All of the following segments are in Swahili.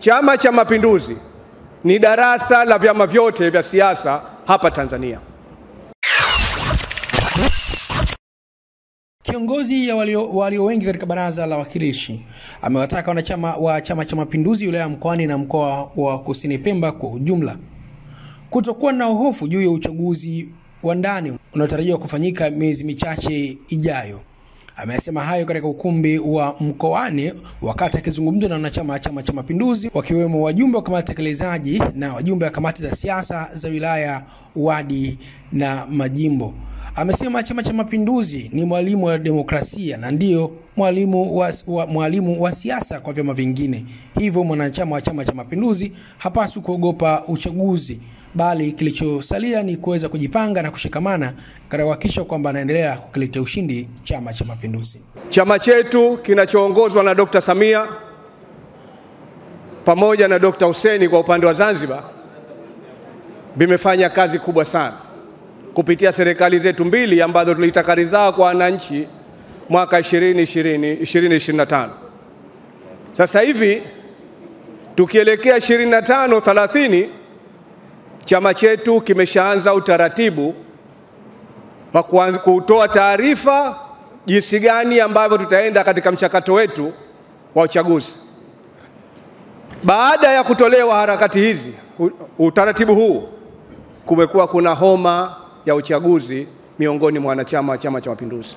Chama cha Mapinduzi ni darasa la vyama vyote vya siasa hapa Tanzania. Kiongozi ya walio wengi katika baraza la wawakilishi amewataka wanachama wa Chama cha Mapinduzi wilaya Mkoani na mkoa wa Kusini Pemba kwa ujumla kutokuwa na hofu juu ya uchaguzi wa ndani unaotarajiwa kufanyika miezi michache ijayo. Amesema hayo katika ukumbi wa Mkoani wakati akizungumza na wanachama wa Chama cha Mapinduzi wakiwemo wajumbe wa kamati tekelezaji na wajumbe wa kamati za siasa za wilaya, wadi na majimbo. Amesema Chama cha Mapinduzi ni mwalimu wa demokrasia na ndio mwalimu wa siasa kwa vyama vingine. Hivyo mwanachama wa Chama cha Mapinduzi hapaswi kuogopa uchaguzi, bali kilichosalia ni kuweza kujipanga na kushikamana katika kuhakikisha kwamba anaendelea kukiletea ushindi Chama cha Mapinduzi. Chama chetu kinachoongozwa na Dr. Samia pamoja na Dr. Hussein kwa upande wa Zanzibar vimefanya kazi kubwa sana kupitia serikali zetu mbili ambazo tulitaka ridhaa kwa wananchi mwaka 2025. Sasa hivi tukielekea 25-30, chama chetu kimeshaanza utaratibu wa kutoa taarifa jinsi gani ambavyo tutaenda katika mchakato wetu wa uchaguzi. Baada ya kutolewa harakati hizi, utaratibu huu, kumekuwa kuna homa ya uchaguzi miongoni mwa wanachama wa Chama cha Mapinduzi.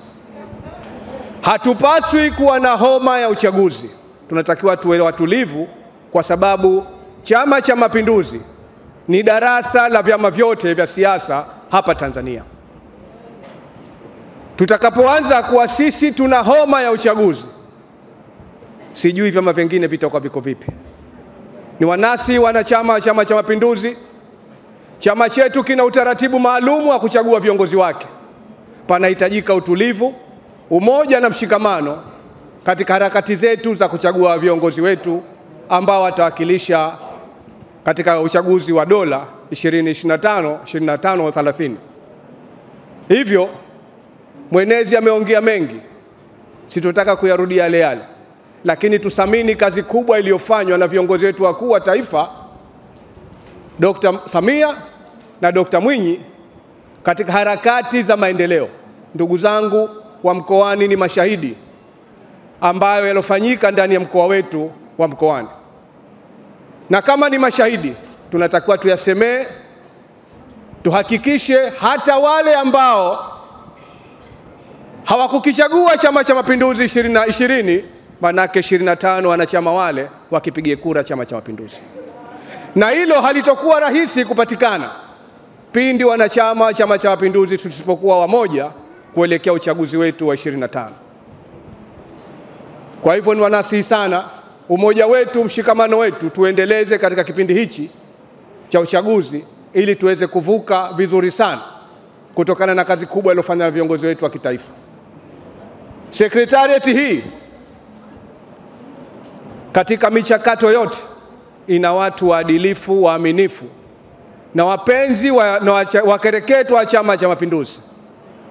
Hatupaswi kuwa na homa ya uchaguzi. Tunatakiwa tuwe watulivu kwa sababu Chama cha Mapinduzi ni darasa la vyama vyote vya siasa hapa Tanzania. Tutakapoanza kuwa sisi tuna homa ya uchaguzi, sijui vyama vingine vitakuwa viko vipi. Ni wanasi wanachama wa Chama cha Mapinduzi. Chama chetu kina utaratibu maalum wa kuchagua viongozi wake. Panahitajika utulivu, umoja na mshikamano katika harakati zetu za kuchagua viongozi wetu ambao watawakilisha katika uchaguzi wa dola 2025, 25-30. Hivyo mwenezi ameongea mengi, sitotaka kuyarudia yale, lakini tusamini kazi kubwa iliyofanywa na viongozi wetu wakuu wa taifa Dr. Samia na Dr. Mwinyi katika harakati za maendeleo. Ndugu zangu wa Mkoani ni mashahidi ambayo yalofanyika ndani ya mkoa wetu wa Mkoani. Na kama ni mashahidi, tunatakiwa tuyasemee, tuhakikishe hata wale ambao hawakukichagua Chama cha Mapinduzi 2020, manake 25 wanachama wale wakipigie kura Chama cha Mapinduzi. Na hilo halitokuwa rahisi kupatikana pindi wanachama wa Chama cha Mapinduzi tusipokuwa wamoja kuelekea uchaguzi wetu wa 25. Kwa hivyo ni wanasihi sana umoja wetu, mshikamano wetu tuendeleze katika kipindi hichi cha uchaguzi ili tuweze kuvuka vizuri sana kutokana na kazi kubwa iliyofanywa na viongozi wetu wa kitaifa. Sekretarieti hii katika michakato yote ina watu waadilifu, waaminifu na wapenzi wakereketo wa Chama cha Mapinduzi.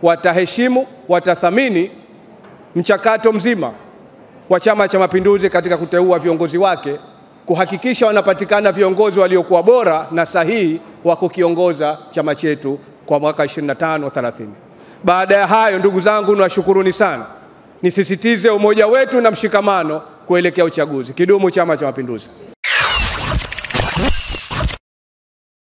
Wataheshimu, watathamini mchakato mzima wa Chama cha Mapinduzi katika kuteua viongozi wake, kuhakikisha wanapatikana viongozi waliokuwa bora na sahihi wa kukiongoza chama chetu kwa mwaka 25-30. Baada ya hayo, ndugu zangu, nawashukuruni sana. Nisisitize umoja wetu na mshikamano kuelekea uchaguzi. Kidumu Chama cha Mapinduzi.